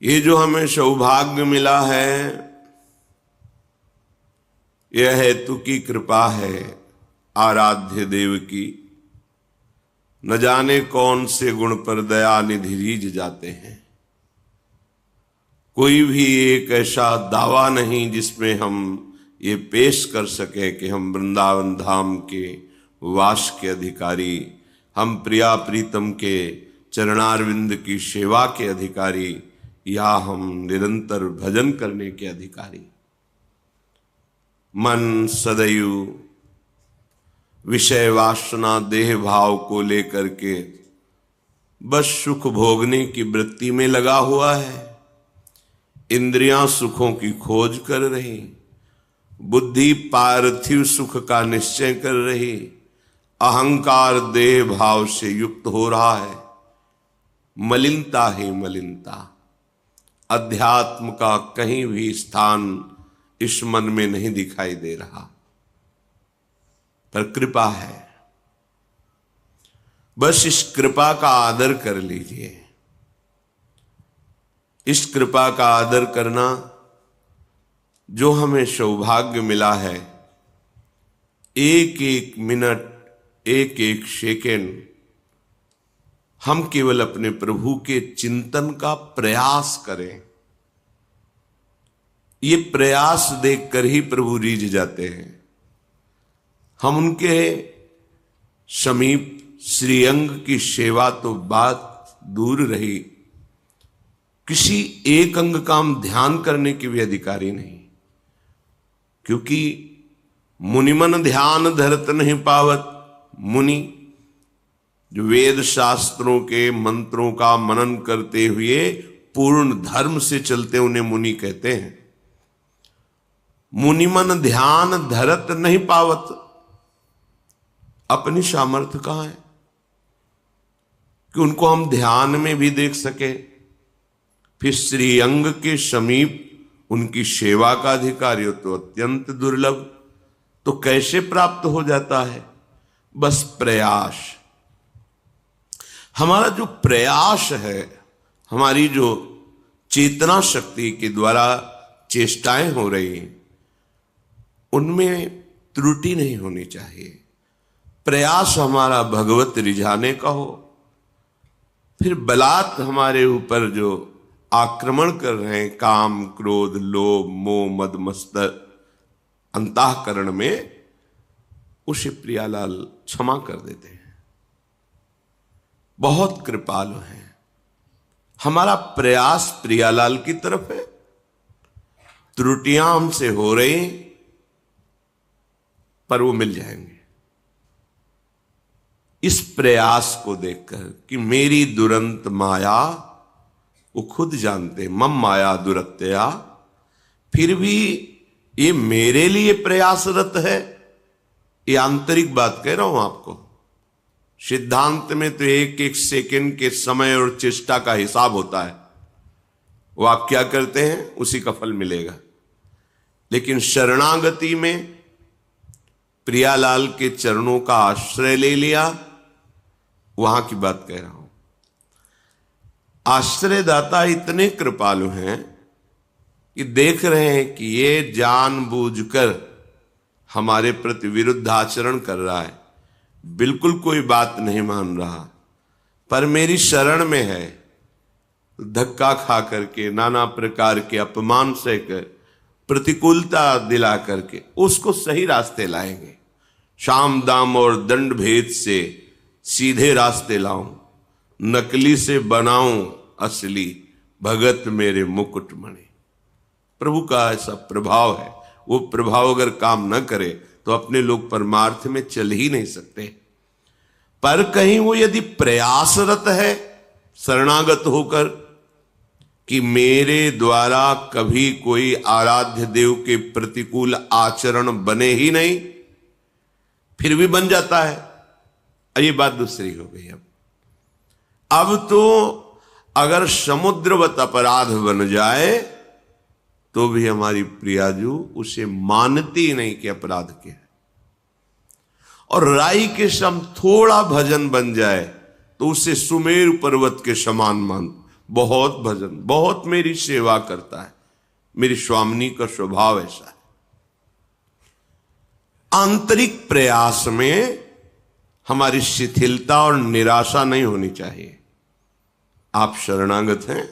ये जो हमें सौभाग्य मिला है, यह हेतु की कृपा है आराध्य देव की। न जाने कौन से गुण पर दया निधि रीझ जाते हैं। कोई भी एक ऐसा दावा नहीं जिसमें हम ये पेश कर सके कि हम वृंदावन धाम के वास के अधिकारी, हम प्रिया प्रीतम के चरणारविंद की सेवा के अधिकारी, या हम निरंतर भजन करने के अधिकारी। मन सदैव विषय वासना देह भाव को लेकर के बस सुख भोगने की वृत्ति में लगा हुआ है। इंद्रियां सुखों की खोज कर रही, बुद्धि पार्थिव सुख का निश्चय कर रही, अहंकार देह भाव से युक्त हो रहा है। मलिनता ही मलिनता, अध्यात्म का कहीं भी स्थान इस मन में नहीं दिखाई दे रहा। पर कृपा है, बस इस कृपा का आदर कर लीजिए। इस कृपा का आदर करना, जो हमें सौभाग्य मिला है, एक एक मिनट, एक एक सेकेंड हम केवल अपने प्रभु के चिंतन का प्रयास करें। ये प्रयास देखकर ही प्रभु रीझ जाते हैं। हम उनके समीप श्रीअंग की सेवा तो बात दूर रही, किसी एक अंग का हम ध्यान करने के भी अधिकारी नहीं। क्योंकि मुनिमन ध्यान धरत नहीं पावत। मुनि जो वेद शास्त्रों के मंत्रों का मनन करते हुए पूर्ण धर्म से चलते, उन्हें मुनि कहते हैं। मुनिमन ध्यान धरत नहीं पावत। अपनी सामर्थ्य कहां है कि उनको हम ध्यान में भी देख सके। फिर श्रीअंग के समीप उनकी सेवा का अधिकारी हो तो अत्यंत दुर्लभ। तो कैसे प्राप्त हो जाता है? बस प्रयास। हमारा जो प्रयास है, हमारी जो चेतना शक्ति के द्वारा चेष्टाएं हो रही, उनमें त्रुटि नहीं होनी चाहिए। प्रयास हमारा भगवत रिझाने का हो। फिर बलात् हमारे ऊपर जो आक्रमण कर रहे हैं, काम क्रोध लोभ मोह मद मत्सर अंतःकरण में, उसे प्रियालाल क्षमा कर देते हैं। बहुत कृपालु हैं। हमारा प्रयास प्रियालाल की तरफ है। त्रुटियां हमसे हो रही, पर वो मिल जाएंगे। इस प्रयास को देखकर कि मेरी दुरंत माया, वो खुद जानते, मम माया दुरत्या, फिर भी ये मेरे लिए प्रयासरत है। ये आंतरिक बात कह रहा हूं आपको। सिद्धांत में तो एक एक सेकंड के समय और चेष्टा का हिसाब होता है। वो आप क्या करते हैं उसी का फल मिलेगा। लेकिन शरणागति में प्रियालाल के चरणों का आश्रय ले लिया, वहां की बात कह रहा हूं। आश्रयदाता इतने कृपालु हैं कि देख रहे हैं कि ये जानबूझकर हमारे प्रति विरुद्ध आचरण कर रहा है, बिल्कुल कोई बात नहीं मान रहा, पर मेरी शरण में है। धक्का खा करके, नाना प्रकार के अपमान सहकर, प्रतिकूलता दिला करके उसको सही रास्ते लाएंगे। शाम दाम और दंड भेद से सीधे रास्ते लाऊं, नकली से बनाऊं असली, भगत मेरे मुकुट मणि। प्रभु का ऐसा प्रभाव है। वो प्रभाव अगर काम न करे तो अपने लोग परमार्थ में चल ही नहीं सकते। पर कहीं वो यदि प्रयासरत है शरणागत होकर कि मेरे द्वारा कभी कोई आराध्य देव के प्रतिकूल आचरण बने ही नहीं, फिर भी बन जाता है। ये बात दूसरी हो गई। अब तो अगर समुद्रवत अपराध बन जाए तो भी हमारी प्रियाजू उसे मानती नहीं कि अपराध क्या है। और राई के सम थोड़ा भजन बन जाए तो उसे सुमेरु पर्वत के समान बहुत भजन, बहुत मेरी सेवा करता है। मेरी स्वामिनी का स्वभाव ऐसा है। आंतरिक प्रयास में हमारी शिथिलता और निराशा नहीं होनी चाहिए। आप शरणागत हैं,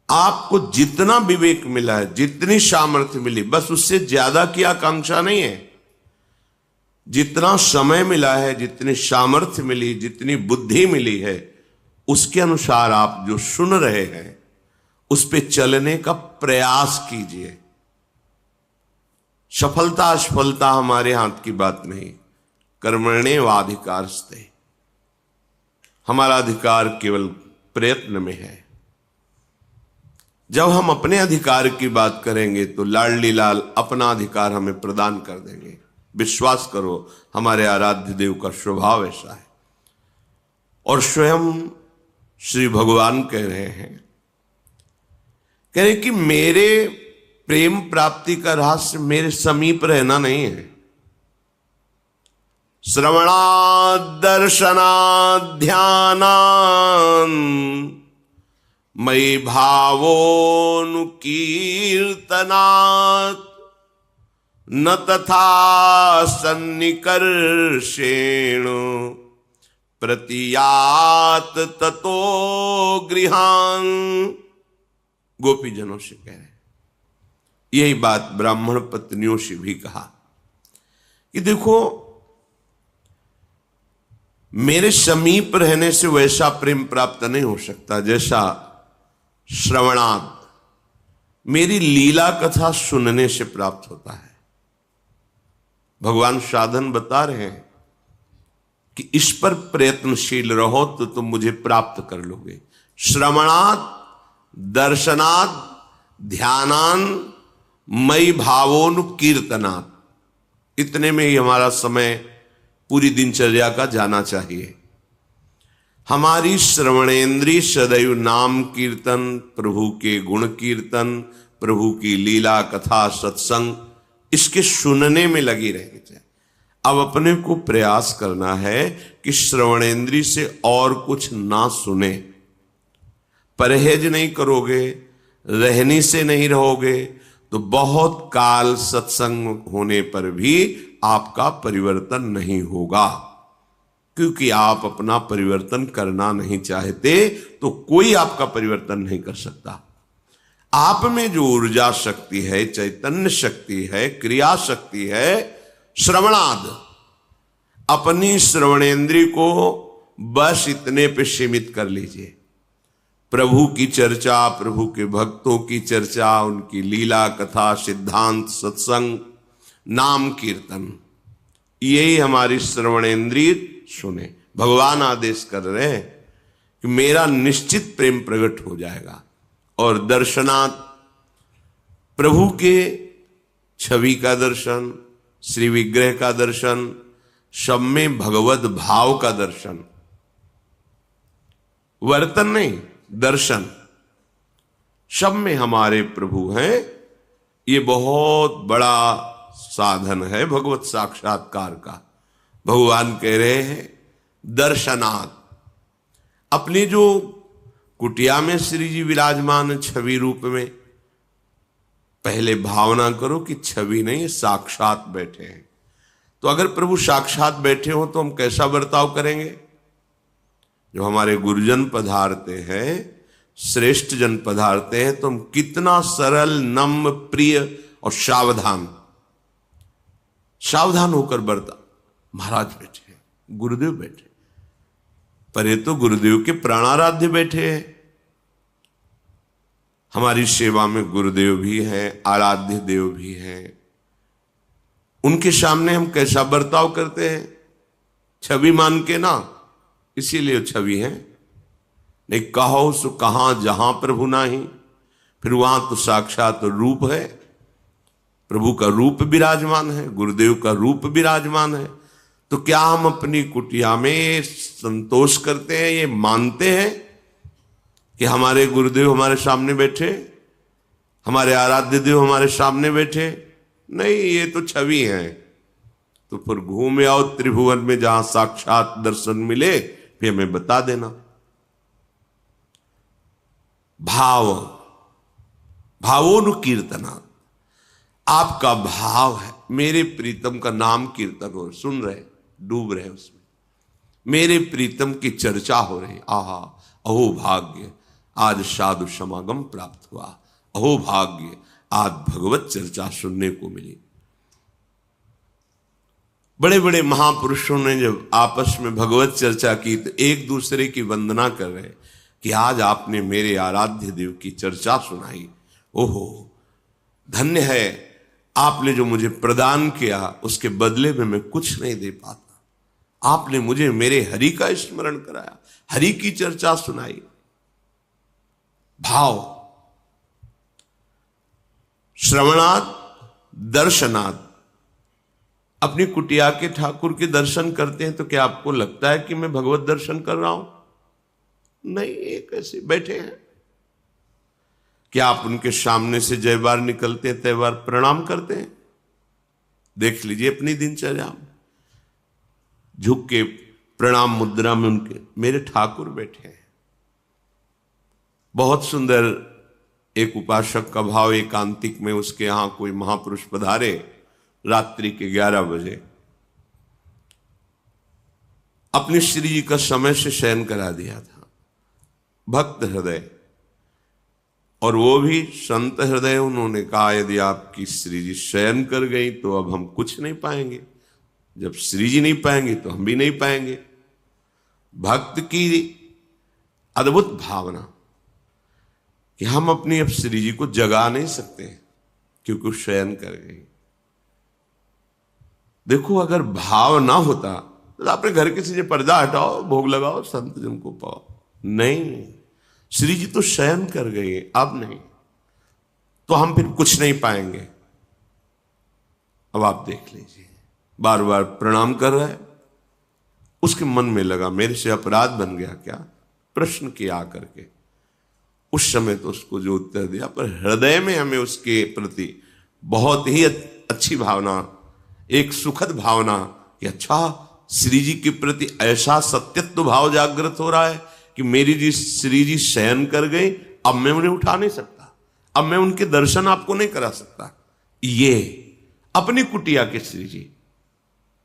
आपको जितना विवेक मिला है, जितनी सामर्थ्य मिली, बस उससे ज्यादा की आकांक्षा नहीं है। जितना समय मिला है, जितनी सामर्थ्य मिली, जितनी बुद्धि मिली है, उसके अनुसार आप जो सुन रहे हैं उस पे चलने का प्रयास कीजिए। सफलता असफलता हमारे हाथ की बात नहीं। कर्मण्येवाधिकारस्ते, हमारा अधिकार केवल प्रयत्न में है। जब हम अपने अधिकार की बात करेंगे तो लाडली लाल अपना अधिकार हमें प्रदान कर देंगे। विश्वास करो, हमारे आराध्य देव का स्वभाव ऐसा है। और स्वयं श्री भगवान कह रहे हैं कि मेरे प्रेम प्राप्ति का रहस्य मेरे समीप रहना नहीं है। श्रवणात् दर्शनात् ध्यानात् मयि भावोऽनुकीर्तनात् न तथा सन्निकर्षेण प्रतीयात ततो गृहान्। गोपीजनों से कह रहे हैं, यही बात ब्राह्मण पत्नियों से भी कहा कि देखो, मेरे समीप रहने से वैसा प्रेम प्राप्त नहीं हो सकता जैसा श्रवणात्, मेरी लीला कथा सुनने से प्राप्त होता है। भगवान साधन बता रहे हैं कि इस पर प्रयत्नशील रहो तो तुम मुझे प्राप्त कर लोगे। श्रवणात् दर्शनात् ध्यानान् मयि भावोनुकीर्तनात्, इतने में ही हमारा समय पूरी दिनचर्या का जाना चाहिए। हमारी श्रवणेन्द्रिय सदैव नाम कीर्तन, प्रभु के गुण कीर्तन, प्रभु की लीला कथा सत्संग, इसके सुनने में लगी रहनी चाहिए। अब अपने को प्रयास करना है कि श्रवणेन्द्रिय से और कुछ ना सुने। परहेज नहीं करोगे, रहनी से नहीं रहोगे तो बहुत काल सत्संग होने पर भी आपका परिवर्तन नहीं होगा। क्योंकि आप अपना परिवर्तन करना नहीं चाहते तो कोई आपका परिवर्तन नहीं कर सकता। आप में जो ऊर्जा शक्ति है, चैतन्य शक्ति है, क्रिया शक्ति है, श्रवणाद, अपनी श्रवणेन्द्रिय को बस इतने पे सीमित कर लीजिए। प्रभु की चर्चा, प्रभु के भक्तों की चर्चा, उनकी लीला कथा, सिद्धांत, सत्संग, नाम कीर्तन, यही हमारी श्रवणेन्द्रिय सुने। भगवान आदेश कर रहे हैं कि मेरा निश्चित प्रेम प्रकट हो जाएगा। और दर्शनात्, प्रभु के छवि का दर्शन, श्री विग्रह का दर्शन, सब में भगवत भाव का दर्शन, वर्तन नहीं, दर्शन, सब में हमारे प्रभु हैं। ये बहुत बड़ा साधन है भगवत साक्षात्कार का। भगवान कह रहे हैं दर्शनात्, अपनी जो कुटिया में श्री जी विराजमान छवि रूप में, पहले भावना करो कि छवि नहीं, साक्षात बैठे हैं। तो अगर प्रभु साक्षात बैठे हो तो हम कैसा बर्ताव करेंगे? जो हमारे गुरुजन पधारते हैं, श्रेष्ठ जन पधारते हैं, तो हम कितना सरल, नम्र, प्रिय और सावधान होकर बर्ता। महाराज बैठे हैं, गुरुदेव बैठे, पर ये तो गुरुदेव के प्राणाराध्य बैठे हैं। हमारी सेवा में गुरुदेव भी हैं, आराध्य देव भी हैं। उनके सामने हम कैसा बर्ताव करते हैं? छवि मान के ना, इसीलिए छवि है। नहीं कहो सो कहां जहां प्रभु नाही, फिर वहां तो साक्षात रूप है। प्रभु का रूप विराजमान है, गुरुदेव का रूप विराजमान है। तो क्या हम अपनी कुटिया में संतोष करते हैं, ये मानते हैं कि हमारे गुरुदेव हमारे सामने बैठे, हमारे आराध्य देव हमारे सामने बैठे? नहीं, ये तो छवि है। तो फिर घूम आओ त्रिभुवन में, जहां साक्षात दर्शन मिले, फिर हमें बता देना। भाव, भावोनुकीर्तना, आपका भाव है मेरे प्रीतम का नाम कीर्तन हो, सुन रहे, डूब रहे उसमें, मेरे प्रीतम की चर्चा हो रही। आहा, अहो भाग्य, आज साधु समागम प्राप्त हुआ, अहो भाग्य, आज भगवत चर्चा सुनने को मिली। बड़े बड़े महापुरुषों ने जब आपस में भगवत चर्चा की तो एक दूसरे की वंदना कर रहे कि आज आपने मेरे आराध्य देव की चर्चा सुनाई। ओहो, धन्य है, आपने जो मुझे प्रदान किया उसके बदले में मैं कुछ नहीं दे पाता। आपने मुझे मेरे हरि का स्मरण कराया, हरि की चर्चा सुनाई। भाव, श्रवणात् दर्शनात्। अपनी कुटिया के ठाकुर के दर्शन करते हैं तो क्या आपको लगता है कि मैं भगवत दर्शन कर रहा हूं? नहीं, एक ऐसे बैठे हैं। क्या आप उनके सामने से जय बार निकलते हैं, तय बार प्रणाम करते हैं? देख लीजिए अपनी दिनचर्या में, झुक के प्रणाम मुद्रा में उनके मेरे ठाकुर बैठे हैं। बहुत सुंदर एक उपासक का भाव, एकांतिक में उसके यहां कोई महापुरुष पधारे रात्रि के 11 बजे, अपने श्री जी का समय से शयन करा दिया था। भक्त हृदय और वो भी संत हृदय, उन्होंने कहा यदि आपकी श्री जी शयन कर गई तो अब हम कुछ नहीं पाएंगे, जब श्री जी नहीं पाएंगे तो हम भी नहीं पाएंगे। भक्त की अद्भुत भावना कि हम अपनी अब श्री जी को जगा नहीं सकते क्योंकि शयन कर गई। देखो, अगर भाव ना होता तो अपने घर के से पर्दा हटाओ, भोग लगाओ, संत जन को पाओ। नहीं, श्री जी तो शयन कर गए, अब नहीं, तो हम फिर कुछ नहीं पाएंगे। अब आप देख लीजिए, बार बार प्रणाम कर रहा है, उसके मन में लगा मेरे से अपराध बन गया क्या, प्रश्न किया करके। उस समय तो उसको जो उत्तर दिया, पर हृदय में हमें उसके प्रति बहुत ही अच्छी भावना, एक सुखद भावना कि अच्छा, श्री जी के प्रति ऐसा सत्यत्व भाव जागृत हो रहा है कि मेरी जी श्री जी शयन कर गए, अब मैं उन्हें उठा नहीं सकता, अब मैं उनके दर्शन आपको नहीं करा सकता। ये अपनी कुटिया के श्री जी,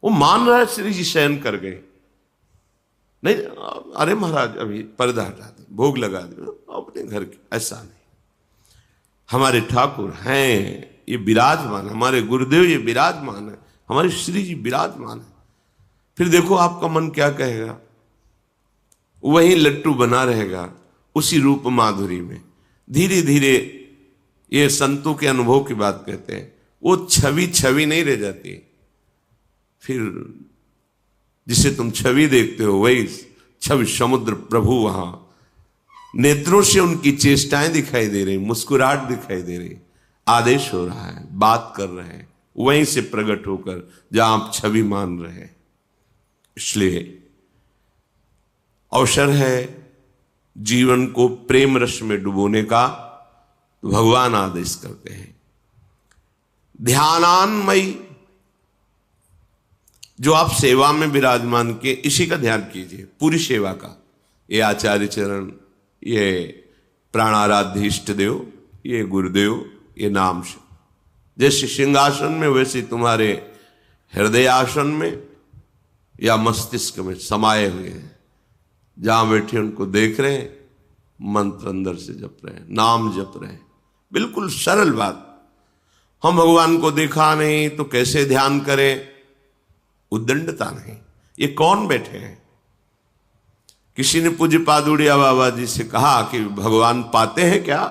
वो मान रहा है श्री जी शयन कर गए। नहीं, अरे महाराज अभी पर्दा हटा दे, भोग लगा दे, अपने घर के, ऐसा नहीं। हमारे ठाकुर हैं, ये विराजमान, हमारे गुरुदेव ये विराजमान है, हमारे श्री जी विराजमान है। फिर देखो आपका मन क्या कहेगा, वही लट्टू बना रहेगा उसी रूप माधुरी में। धीरे धीरे, ये संतों के अनुभव की बात कहते हैं, वो छवि छवि नहीं रह जाती। फिर जिसे तुम छवि देखते हो वही छवि समुद्र प्रभु वहां नेत्रों से उनकी चेष्टाएं दिखाई दे रही, मुस्कुराहट दिखाई दे रही, आदेश हो रहा है, बात कर रहे हैं, वहीं से प्रकट होकर जहां आप छवि मान रहे हैं। इसलिए अवसर है जीवन को प्रेम रस में डुबोने का, तो भगवान आदेश करते हैं ध्यानान्मयी, जो आप सेवा में विराजमान के, इसी का ध्यान कीजिए, पूरी सेवा का। ये आचार्य चरण, ये प्राणाराध्य इष्ट देव, ये गुरुदेव, ये नाम से, जैसे सिंहासन में वैसे तुम्हारे हृदय आसन में या मस्तिष्क में समाये हुए हैं। जहां बैठे उनको देख रहे हैं, मंत्र अंदर से जप रहे हैं, नाम जप रहे हैं। बिल्कुल सरल बात। हम भगवान को देखा नहीं तो कैसे ध्यान करें, उद्दंडता नहीं। ये कौन बैठे हैं? किसी ने पूज्य पादुड़िया बाबा जी से कहा कि भगवान पाते हैं क्या?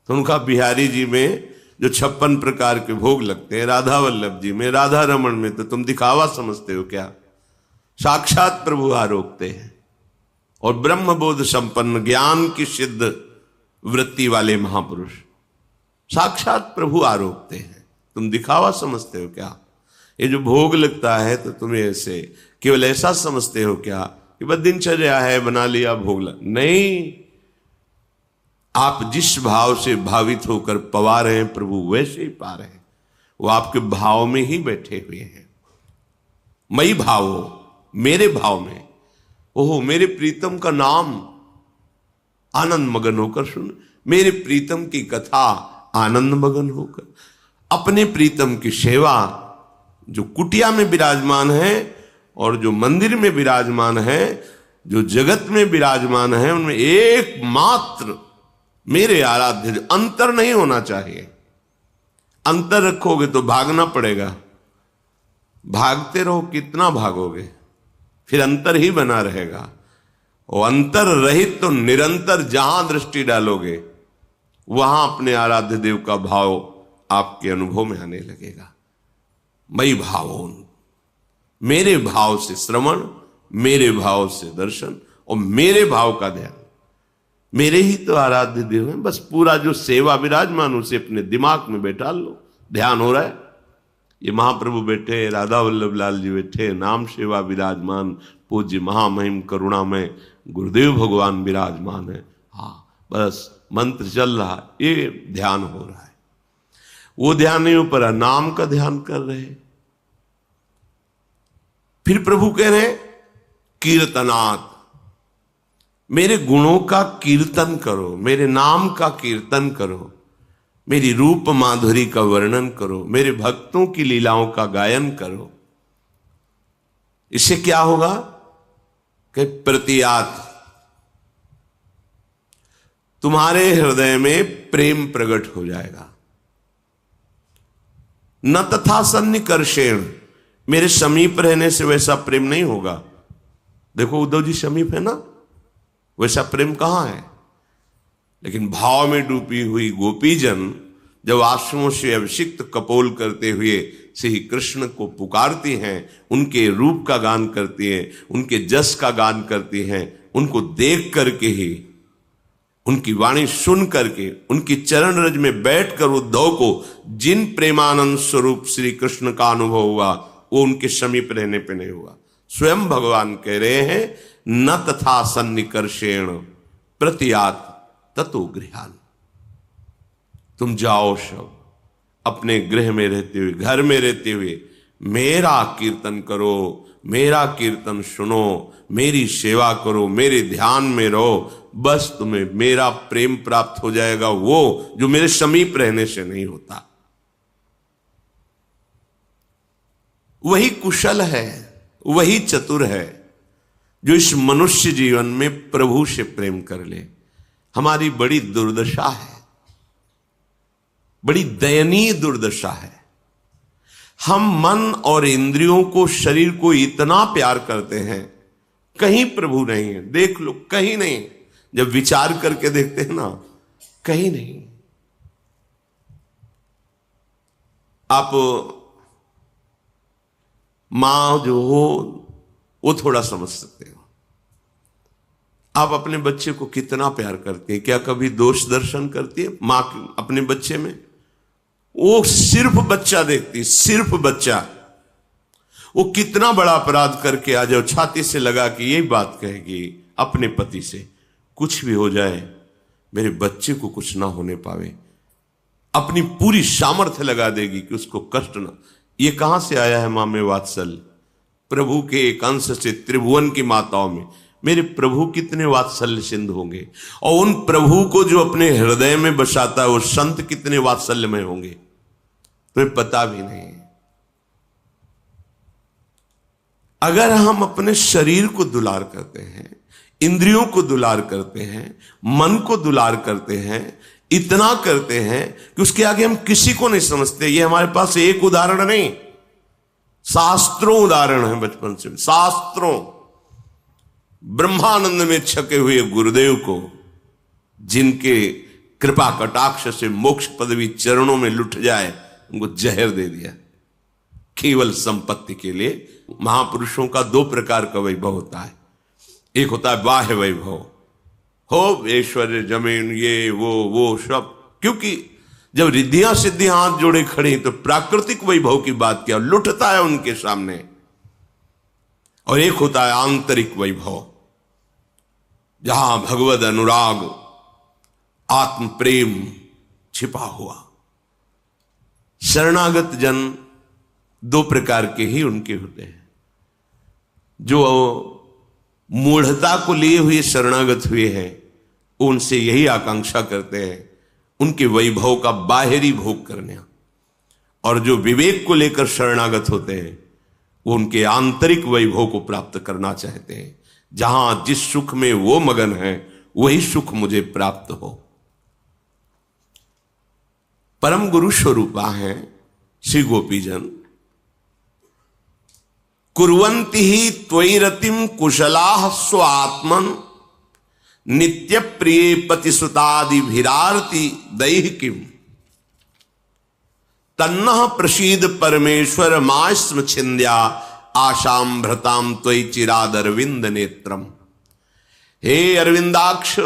तो उनका बिहारी जी में जो 56 प्रकार के भोग लगते हैं, राधा वल्लभ जी में, राधा रमन में, तो तुम दिखावा समझते हो क्या? साक्षात प्रभु आरोकते हैं। और ब्रह्म बोध संपन्न, ज्ञान की सिद्ध वृत्ति वाले महापुरुष साक्षात प्रभु आरोकते हैं, तुम दिखावा समझते हो क्या? ये जो भोग लगता है तो तुम्हें ऐसे केवल ऐसा समझते हो क्या कि बस दिनचर्या है, बना लिया भोग नहीं। आप जिस भाव से भावित होकर पवा रहे हैं प्रभु, वैसे ही पा रहे हैं। वो आपके भाव में ही बैठे हुए हैं। मई भाव हो, मेरे भाव में। ओहो, मेरे प्रीतम का नाम आनंद मगन होकर सुन, मेरे प्रीतम की कथा आनंद मगन होकर। अपने प्रीतम की सेवा, जो कुटिया में विराजमान है और जो मंदिर में विराजमान है, जो जगत में विराजमान है, उनमें एकमात्र मेरे आराध्य, जो अंतर नहीं होना चाहिए। अंतर रखोगे तो भागना पड़ेगा, भागते रहो कितना भागोगे, फिर अंतर ही बना रहेगा। और अंतर रहित तो निरंतर जहां दृष्टि डालोगे वहां अपने आराध्य देव का भाव आपके अनुभव में आने लगेगा। मई भावोन, मेरे भाव से श्रवण, मेरे भाव से दर्शन और मेरे भाव का ध्यान। मेरे ही तो आराध्य देव हैं, बस पूरा जो सेवा विराजमान उसे अपने दिमाग में बैठा लो। ध्यान हो रहा है, ये महाप्रभु बैठे, राधा वल्लभ लाल जी बैठे, नाम सेवा विराजमान, पूज्य महामहिम करुणामय गुरुदेव भगवान विराजमान है। हाँ, बस मंत्र चल रहा है, ये ध्यान हो रहा है। वो ध्यान नहीं हो पा रहा, नाम का ध्यान कर रहे। फिर प्रभु कह रहे कीर्तनात्, मेरे गुणों का कीर्तन करो, मेरे नाम का कीर्तन करो, मेरी रूप माधुरी का वर्णन करो, मेरे भक्तों की लीलाओं का गायन करो। इससे क्या होगा कि प्रतियात, तुम्हारे हृदय में प्रेम प्रकट हो जाएगा। न तथा सन्निकर्षेण, मेरे समीप रहने से वैसा प्रेम नहीं होगा। देखो उद्धव जी समीप है ना, वैसा प्रेम कहां है। लेकिन भाव में डूबी हुई गोपीजन जब आंसुओं से अभिषिक्त कपोल करते हुए श्री कृष्ण को पुकारती हैं, उनके रूप का गान करती हैं, उनके जस का गान करती हैं, उनको देख करके ही, उनकी वाणी सुन करके, उनकी चरण रज में बैठकर उद्धव को जिन प्रेमानंद स्वरूप श्री कृष्ण का अनुभव हुआ, वो उनके समीप रहने पे नहीं हुआ। स्वयं भगवान कह रहे हैं न तथा सन्निकर्षेण प्रतियात ततो गृहान। तुम जाओ सब अपने गृह में रहते हुए, घर में रहते हुए मेरा कीर्तन करो, मेरा कीर्तन सुनो, मेरी सेवा करो, मेरे ध्यान में रहो, बस तुम्हें मेरा प्रेम प्राप्त हो जाएगा, वो जो मेरे समीप रहने से नहीं होता। वही कुशल है, वही चतुर है जो इस मनुष्य जीवन में प्रभु से प्रेम कर ले। हमारी बड़ी दुर्दशा है, बड़ी दयनीय दुर्दशा है। हम मन और इंद्रियों को, शरीर को इतना प्यार करते हैं, कहीं प्रभु नहीं है। देख लो, कहीं नहीं। जब विचार करके देखते हैं ना, कहीं नहीं। आप मां जो हो वो थोड़ा समझ सकते हो। आप अपने बच्चे को कितना प्यार करते हैं, क्या कभी दोष दर्शन करती है मां अपने बच्चे में? वो सिर्फ बच्चा देखती, सिर्फ बच्चा। वो कितना बड़ा अपराध करके आ जाओ, छाती से लगा के यही बात कहेगी अपने पति से, कुछ भी हो जाए मेरे बच्चे को कुछ ना होने पावे। अपनी पूरी सामर्थ्य लगा देगी कि उसको कष्ट ना। ये कहां से आया है मां में वात्सल्य? प्रभु के एक अंश से त्रिभुवन की माताओं में। मेरे प्रभु कितने वात्सल्य सिंधु होंगे, और उन प्रभु को जो अपने हृदय में बसाता है वो संत कितने वात्सल्यमय होंगे, तुम्हें पता भी नहीं। अगर हम अपने शरीर को दुलार करते हैं, इंद्रियों को दुलार करते हैं, मन को दुलार करते हैं, इतना करते हैं कि उसके आगे हम किसी को नहीं समझते। ये हमारे पास एक उदाहरण नहीं, शास्त्रों उदाहरण है। बचपन से शास्त्रों, ब्रह्मानंद में छके हुए गुरुदेव को, जिनके कृपा कटाक्ष से मोक्ष पदवी चरणों में लुट जाए, उनको जहर दे दिया केवल संपत्ति के लिए। महापुरुषों का दो प्रकार का वैभव होता है। एक होता है बाह्य वैभव, हो ऐश्वर्य, जमीन, ये वो सब, क्योंकि जब रिद्धियां सिद्धियां हाथ जोड़े खड़ी तो प्राकृतिक वैभव की बात क्या, लुटता है उनके सामने। और एक होता है आंतरिक वैभव, जहां भगवद अनुराग, आत्म प्रेम छिपा हुआ। शरणागत जन दो प्रकार के ही उनके होते हैं। जो मूढ़ता को लिए हुए शरणागत हुए हैं, उनसे यही आकांक्षा करते हैं, उनके वैभव का बाहरी भोग करने। और जो विवेक को लेकर शरणागत होते हैं वो उनके आंतरिक वैभव को प्राप्त करना चाहते हैं। जहां जिस सुख में वो मगन है वही सुख मुझे प्राप्त हो। परम गुरु स्वरूपा हैं श्री गोपीजन। कुर्वन्ति ही त्वयि रतिम कुशलाः स्वात्मन नित्य प्रिय पतिसुतादि भिरारति दैहिकीम तन्नः प्रसीद परमेश्वर मास्म छिंद्या आशाम भ्रताम त्वयि चिराद अरविंद नेत्रम। हे अरविंदाक्ष,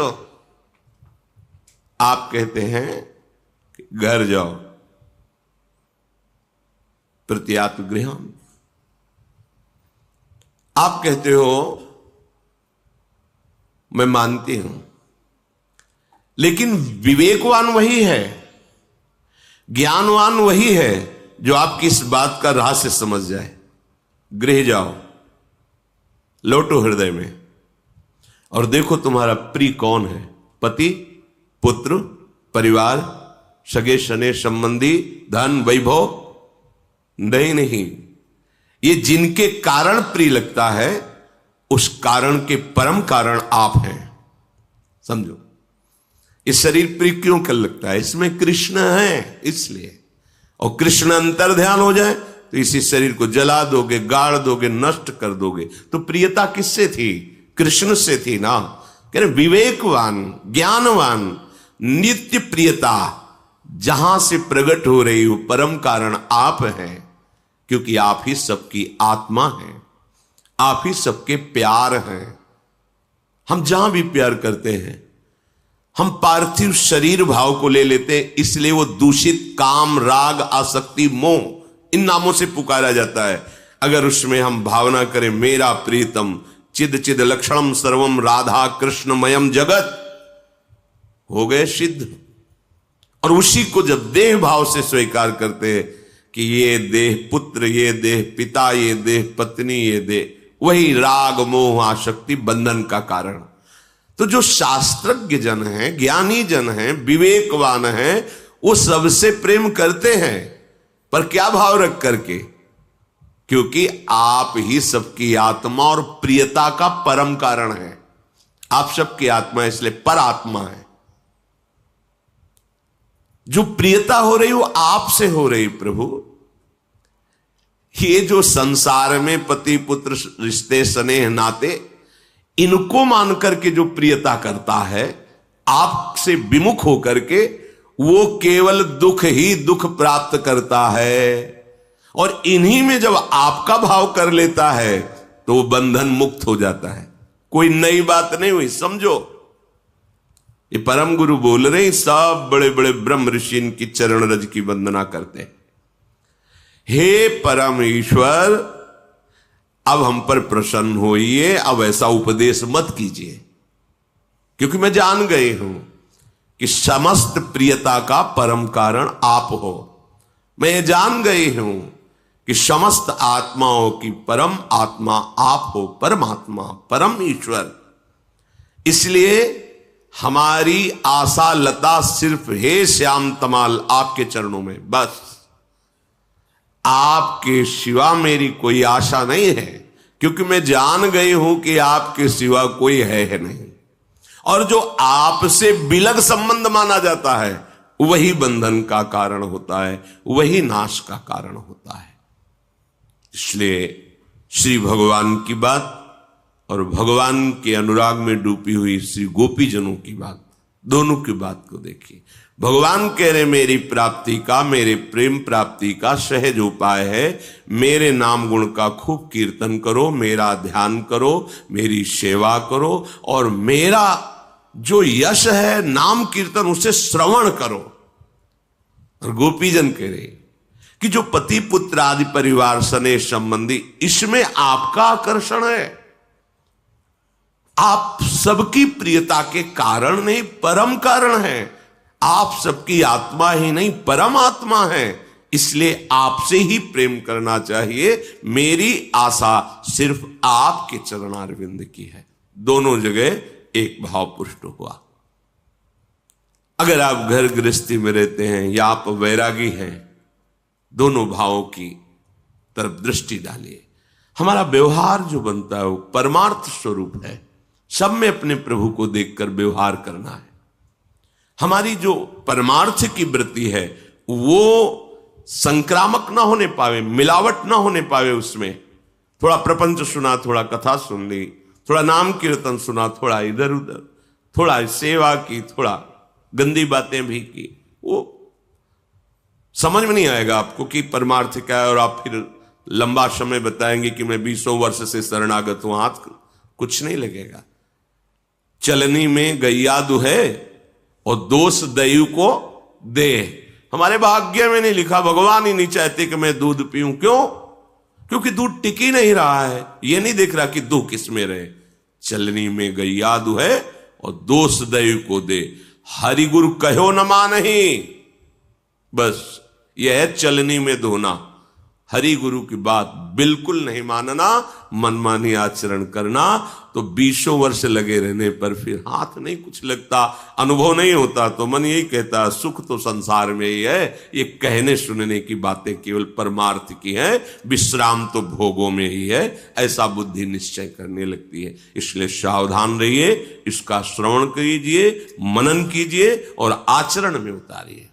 आप कहते हैं कि घर जाओ प्रत्यात्म गृहम। आप कहते हो मैं मानती हूं, लेकिन विवेकवान वही है, ज्ञानवान वही है जो आपकी इस बात का रहस्य समझ जाए। गृह जाओ, लौटो हृदय में और देखो तुम्हारा प्रिय कौन है। पति, पुत्र, परिवार, सगे सने संबंधी, धन, वैभव नहीं, ये जिनके कारण प्रिय लगता है उस कारण के परम कारण आप हैं। समझो, इस शरीर प्रिय क्यों कर लगता है? इसमें कृष्ण है इसलिए। और कृष्ण अंतर ध्यान हो जाए तो इसी शरीर को जला दोगे, गाड़ दोगे, नष्ट कर दोगे। तो प्रियता किससे थी? कृष्ण से थी ना। कह रहे विवेकवान, ज्ञानवान, नित्य प्रियता जहां से प्रकट हो रही हो परम कारण आप हैं, क्योंकि आप ही सबकी आत्मा हैं, आप ही सबके प्यार हैं। हम जहां भी प्यार करते हैं हम पार्थिव शरीर भाव को ले लेते हैं, इसलिए वो दूषित काम, राग, आसक्ति, मोह इन नामों से पुकारा जाता है। अगर उसमें हम भावना करें मेरा प्रीतम चिद चिद लक्षणम सर्वम राधा कृष्णमयम जगत, हो गए सिद्ध। और उसी को जब देह भाव से स्वीकार करते हैं कि ये देह पुत्र, ये देह पिता, ये देह पत्नी, ये देह, वही राग मोह आसक्ति बंधन का कारण। तो जो शास्त्रज्ञ जन हैं, ज्ञानी जन हैं, विवेकवान हैं, वो सबसे प्रेम करते हैं, पर क्या भाव रख करके? क्योंकि आप ही सबकी आत्मा और प्रियता का परम कारण है। आप सबकी आत्मा इसलिए पर आत्मा है। जो प्रियता हो रही वो आपसे हो रही प्रभु। ये जो संसार में पति पुत्र रिश्ते स्नेह नाते, इनको मान करके जो प्रियता करता है आपसे विमुख होकर के, वो केवल दुख ही दुख प्राप्त करता है। और इन्हीं में जब आपका भाव कर लेता है तो वो बंधन मुक्त हो जाता है। कोई नई बात नहीं हुई, समझो। ये परम गुरु बोल रहे हैं, सब बड़े बड़े ब्रह्म ऋषि इनकी चरण रज की वंदना करते हैं। हे परम ईश्वर, अब हम पर प्रसन्न होइए, अब ऐसा उपदेश मत कीजिए, क्योंकि मैं जान गई हूं कि समस्त प्रियता का परम कारण आप हो। मैं जान गई हूं कि समस्त आत्माओं की परम आत्मा आप हो, परमात्मा, परम ईश्वर। इसलिए हमारी आशा लता सिर्फ हे श्याम तमाल आपके चरणों में, बस। आपके सिवा मेरी कोई आशा नहीं है, क्योंकि मैं जान गई हूं कि आपके सिवा कोई है नहीं। और जो आपसे विलग संबंध माना जाता है वही बंधन का कारण होता है, वही नाश का कारण होता है। इसलिए श्री भगवान की बात और भगवान के अनुराग में डूबी हुई श्री गोपीजनों की बात, दोनों की बात को देखिए। भगवान कह रहे मेरी प्राप्ति का, मेरे प्रेम प्राप्ति का सहज उपाय है, मेरे नाम गुण का खूब कीर्तन करो, मेरा ध्यान करो, मेरी सेवा करो, और मेरा जो यश है नाम कीर्तन उसे श्रवण करो। और गोपीजन कह रहे कि जो पति पुत्र आदि परिवार स्नेह संबंधी, इसमें आपका आकर्षण है। आप सबकी प्रियता के कारण नहीं, परम कारण है। आप सबकी आत्मा ही नहीं, परम आत्मा है। इसलिए आपसे ही प्रेम करना चाहिए। मेरी आशा सिर्फ आपके चरणारविंद की है। दोनों जगह एक भाव पुष्ट हुआ। अगर आप घर गृहस्थी में रहते हैं या आप वैरागी हैं, दोनों भावों की तरफ दृष्टि डालिए। हमारा व्यवहार जो बनता है वो परमार्थ स्वरूप है। सब में अपने प्रभु को देखकर व्यवहार करना है। हमारी जो परमार्थ की वृत्ति है वो संक्रामक ना होने पावे, मिलावट ना होने पावे। उसमें थोड़ा प्रपंच सुना, थोड़ा कथा सुन ली, थोड़ा नाम कीर्तन सुना, थोड़ा इधर उधर, थोड़ा सेवा की, थोड़ा गंदी बातें भी की, वो समझ में नहीं आएगा आपको कि परमार्थ क्या है। और आप फिर लंबा समय बताएंगे कि मैं 20 वर्ष से शरणागत हूं, हाथ कुछ नहीं लगेगा। चलनी में गैया दुहे और दोष दयु को दे। हमारे भाग्य में नहीं लिखा, भगवान ही नहीं चाहते कि मैं दूध पीऊं। क्यों? क्योंकि दूध टिक ही नहीं रहा है। ये नहीं देख रहा कि दूध किस में रहे। चलनी में गैया दुहे और दोष दयु को दे, हरि गुरु कहो न मानहि। बस यह है चलनी में धोना। हरि गुरु की बात बिल्कुल नहीं मानना, मनमानी आचरण करना। तो 20 वर्ष लगे रहने पर फिर हाथ नहीं कुछ लगता, अनुभव नहीं होता। तो मन यही कहता है सुख तो संसार में ही है। ये कहने सुनने की बातें केवल परमार्थ की हैं, विश्राम तो भोगों में ही है। ऐसा बुद्धि निश्चय करने लगती है। इसलिए सावधान रहिए, इसका श्रवण कीजिए, मनन कीजिए और आचरण में उतारिए।